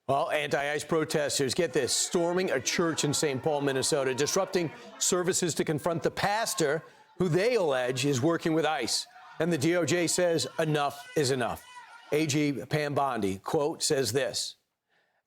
Well, anti-ICE protesters, get this, storming a church in St. Paul, Minnesota, disrupting services to confront the pastor who they allege is working with ICE. And the DOJ says enough is enough. AG Pam Bondi, quote, says this: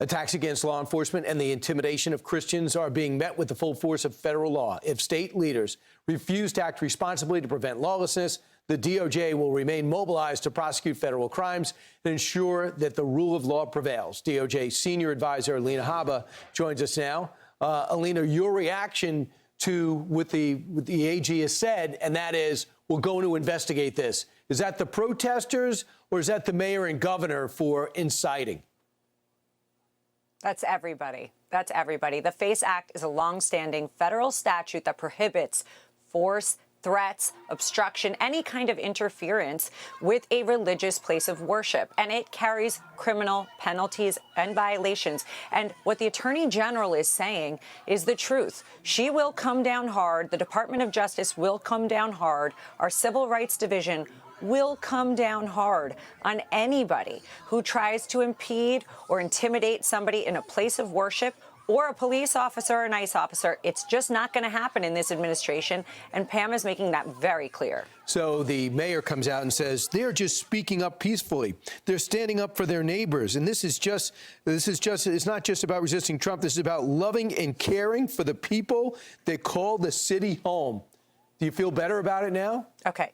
attacks against law enforcement and the intimidation of Christians are being met with the full force of federal law. If state leaders refuse to act responsibly to prevent lawlessness, the DOJ will remain mobilized to prosecute federal crimes and ensure that the rule of law prevails. DOJ Senior Advisor Alina Habba joins us now. Alina, your reaction to what the AG has said, and that is, we're going to investigate this. Is that the protesters or is that the mayor and governor for inciting? That's everybody. That's everybody. The FACE Act is a longstanding federal statute that prohibits force, threats, obstruction, any kind of interference with a religious place of worship. And it carries criminal penalties and violations. And what the Attorney General is saying is the truth. She will come down hard. The Department of Justice will come down hard. Our Civil Rights Division will come down hard on anybody who tries to impede or intimidate somebody in a place of worship, or a police officer or an ICE officer. It's just not going to happen in this administration, and Pam is making that very clear. So the mayor comes out and says they're just speaking up peacefully. They're standing up for their neighbors, and it's not just about resisting Trump. This is about loving and caring for the people that call the city home. Do you feel better about it now? Okay.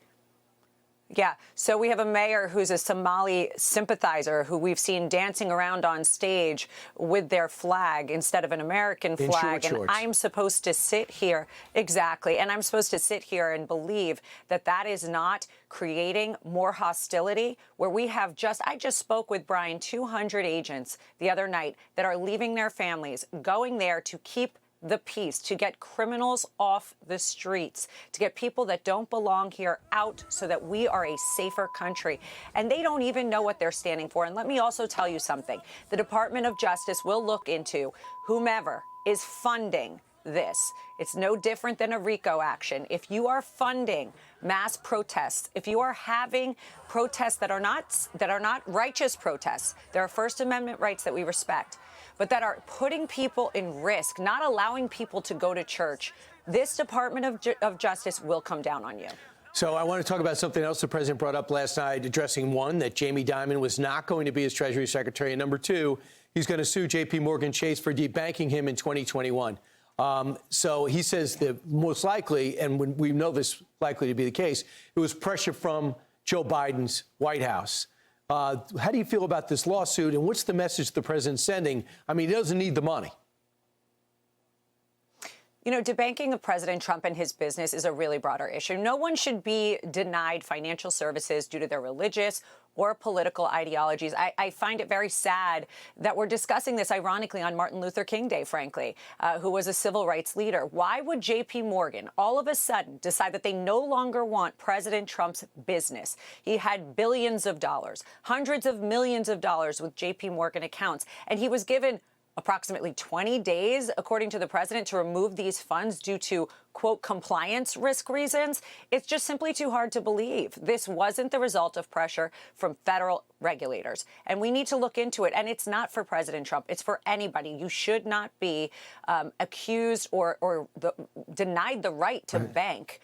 Yeah, so we have a mayor who's a Somali sympathizer who we've seen dancing around on stage with their flag instead of an American flag. And I'm supposed to sit here, exactly, and I'm supposed to sit here and believe that that is not creating more hostility, where we have I just spoke with Brian, 200 agents the other night that are leaving their families, going there to keep the peace, to get criminals off the streets, to get people that don't belong here out so that we are a safer country. And they don't even know what they're standing for. And let me also tell you something. The Department of Justice will look into whomever is funding this. It's no different than a RICO action. If you are funding mass protests, if you are having protests that are not righteous protests, there are First Amendment rights that we respect, but that are putting people in risk, not allowing people to go to church, this Department of Justice will come down on you. So I want to talk about something else the president brought up last night, addressing, one, that Jamie Dimon was not going to be his Treasury Secretary, and number two, he's going to sue J.P. Morgan Chase for debanking him in 2021. So he says that most likely, and when we know this likely to be the case, it was pressure from Joe Biden's White House. How do you feel about this lawsuit, and what's the message the president's sending? I mean, he doesn't need the money. You know, debanking of President Trump and his business is a really broader issue. No one should be denied financial services due to their religious or political ideologies. I find it very sad that we're discussing this, ironically, on Martin Luther King Day, frankly, who was a civil rights leader. Why would J.P. Morgan all of a sudden decide that they no longer want President Trump's business? He had billions of dollars, hundreds of millions of dollars with J.P. Morgan accounts, and he was given approximately 20 days, according to the president, to remove these funds due to, quote, compliance risk reasons. It's just simply too hard to believe. This wasn't the result of pressure from federal regulators. And we need to look into it. And it's not for President Trump. It's for anybody. You should not be accused or denied the right to bank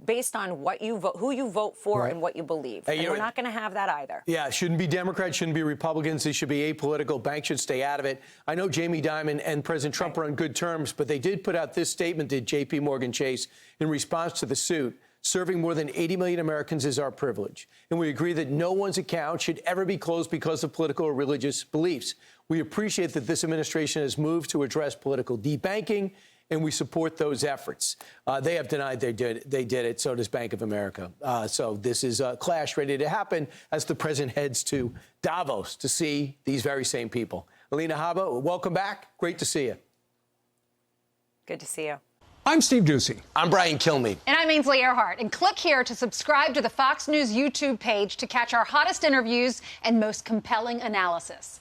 based on what you vote, who you vote for, and what you believe. And we're not going to have that either. Yeah, it shouldn't be Democrats, shouldn't be Republicans. They should be apolitical. Banks should stay out of it. I know Jamie Dimon and President Trump are on good terms, but they did put out this statement to J.P. Morgan Chase in response to the suit. Serving more than 80 million Americans is our privilege, and we agree that no one's account should ever be closed because of political or religious beliefs. We appreciate that this administration has moved to address political debanking, and we support those efforts. They have denied they did it. So does Bank of America. So this is a clash ready to happen as the president heads to Davos to see these very same people. Alina Habba, welcome back. Great to see you. Good to see you. I'm Steve Doocy. I'm Brian Kilmeade. And I'm Ainsley Earhart. And click here to subscribe to the Fox News YouTube page to catch our hottest interviews and most compelling analysis.